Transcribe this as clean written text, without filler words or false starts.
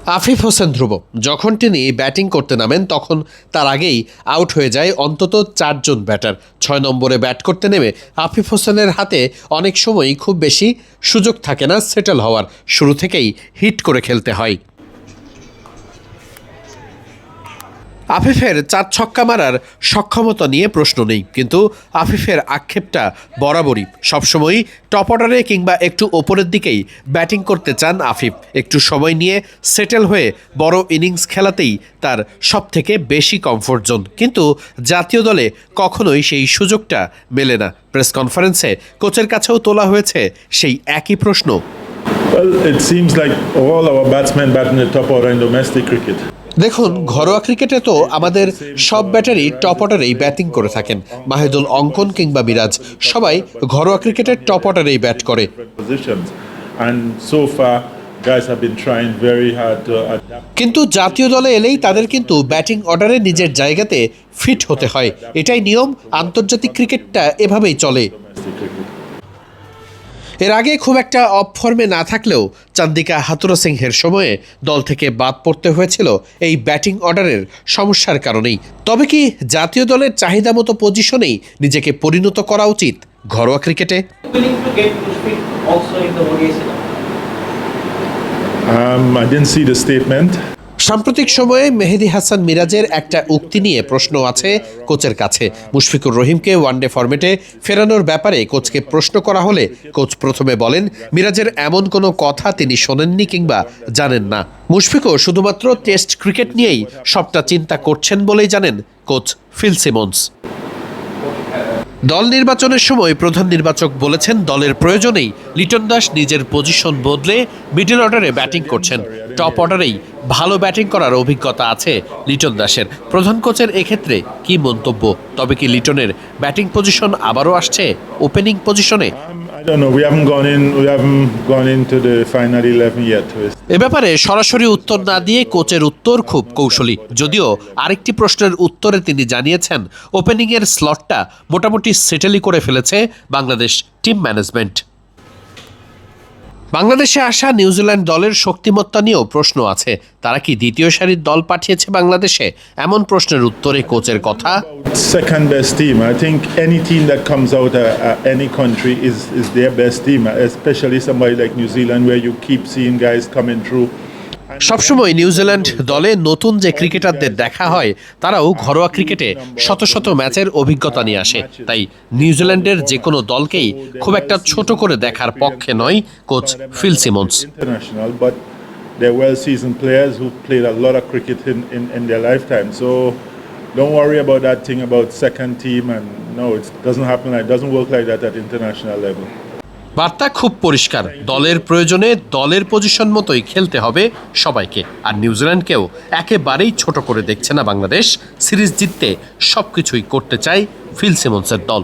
আফিফ হোসেন ধ্রুব যখন তিনি ব্যাটিং করতে নামেন তখন তার আগেই আউট হয়ে যায় অন্তত 4 জন ব্যাটার। 6 নম্বরে ব্যাট করতে নেমে আফিফ হোসেনের হাতে অনেক সময়ই খুব বেশি সুযোগ থাকে না সেটেল হওয়ার, শুরু থেকেই হিট করে খেলতে হয়। আফিফের 4 ছক্কা মারার সক্ষমতা নিয়ে প্রশ্ন নেই, কিন্তু আফিফের আক্ষেপটা বরাবরই, সবসময়ই টপ অর্ডারে কিংবা একটু ওপরের দিকেই ব্যাটিং করতে চান আফিফ। একটু সময় নিয়ে সেটেল হয়ে বড় ইনিংস খেলাতেই তার সবথেকে বেশি কমফোর্ট জোন, কিন্তু জাতীয় দলে কখনোই সেই সুযোগটা মেলে না। প্রেস কনফারেন্সে কোচের কাছেও তোলা হয়েছে সেই একই প্রশ্ন। Well, it seems like all our batsmen bat in the top order in domestic cricket. দেখুন, ঘরোয়া ক্রিকেটে তো আমাদের সব ব্যাটারই টপ অর্ডারেই ব্যাটিং করে থাকেন। মাহিদুল অঙ্কন কিংবা মিরাজ সবাই ঘরোয়া ক্রিকেটের টপ অর্ডারেই ব্যাট করে। And so far guys have been trying very hard to adapt. কিন্তু জাতীয় দলে এলেই তাদের কিন্তু ব্যাটিং অর্ডারে নিজের জায়গাতে ফিট হতে হয়, এটাই নিয়ম। আন্তর্জাতিক ক্রিকেটটা এভাবেই চলে। এর আগে খুব একটা অফ ফর্মে না থাকলেও চান্দিকা হাথুরা সিংহের সময়ে দল থেকে বাদ পড়তে হয়েছিল এই ব্যাটিং অর্ডারের সমস্যার কারণেই। তবে কি জাতীয় দলের চাহিদা মতো পজিশনেই নিজেকে পরিণত করা উচিত ঘরোয়া ক্রিকেটে? I didn't see the statement. সাম্প্রতিক সময়ে মেহেদী হাসান মিরাজের একটা উক্তি নিয়ে প্রশ্ন আছে কোচের কাছে। মুশফিকুর রহিমকে ওয়ানডে ফরম্যাটে ফেরানোর ব্যাপারে কোচকে প্রশ্ন করা হলে কোচ প্রথমে বলেন মিরাজের এমন কোনো কথা তিনি শোনেননি কিংবা জানেন না। মুশফিকও শুধুমাত্র টেস্ট ক্রিকেট নিয়েই সবটা চিন্তা করছেন বলেই জানেন কোচ ফিল সিমন্স। দল নির্বাচনের সময় প্রধান নির্বাচক বলেছেন দলের প্রয়োজনেই লিটন দাস নিজের পজিশন বদলে মিডল অর্ডারে ব্যাটিং করছেন। টপ অর্ডারেই ভালো ব্যাটিং করার অভিজ্ঞতা আছে লিটন দাসের। প্রধান কোচের এক্ষেত্রে কি মন্তব্য? তবে কি লিটনের ব্যাটিং পজিশন আবারও আসছে ওপেনিং পজিশনে? I don't know. We haven't gone into the final 11 yet. এ ব্যাপারে সরাসরি উত্তর না দিয়ে কোচের উত্তর খুব কৌশলী। যদিও আরেকটি প্রশ্নের উত্তরে তিনি জানিয়েছেন ওপেনিংয়ের স্লটটা মোটামুটি সেটেলই করে ফেলেছে বাংলাদেশ টিম ম্যানেজমেন্ট। বাংলাদেশে আসা নিউজিল্যান্ড দলের শক্তিমত্তা নিয়েও প্রশ্ন আছে। তারা কি দ্বিতীয় সারির দল পাঠিয়েছে বাংলাদেশে? এমন প্রশ্নের উত্তরে কোচের কথা, second best team. I think any team that comes out any country is their best team, especially somebody like New Zealand where you keep seeing guys coming through. সবসময় নিউজিল্যান্ড দলে নতুন যে ক্রিকেটারদের দেখা হয় তারাও ঘরোয়া ক্রিকেটে শত শত ম্যাচের অভিজ্ঞতা নিয়ে আসে। তাই নিউজিল্যান্ডের যে কোনো দলকেই খুব একটা ছোট করে দেখার পক্ষে নয় coach Phil Simmons. But they're well-seasoned players who played a lot of cricket in their lifetime. So don't worry about that thing about second team. And no, it doesn't happen. It doesn't work like that at international level. বার্তা খুব পরিষ্কার, দলের প্রয়োজনে দলের position মতোই খেলতে হবে সবাইকে। আর নিউজিল্যান্ডকেও একেবারেই ছোট করে দেখছে না বাংলাদেশ। সিরিজ জিততে সবকিছুই করতে চায় ফিল সিমন্সের দল।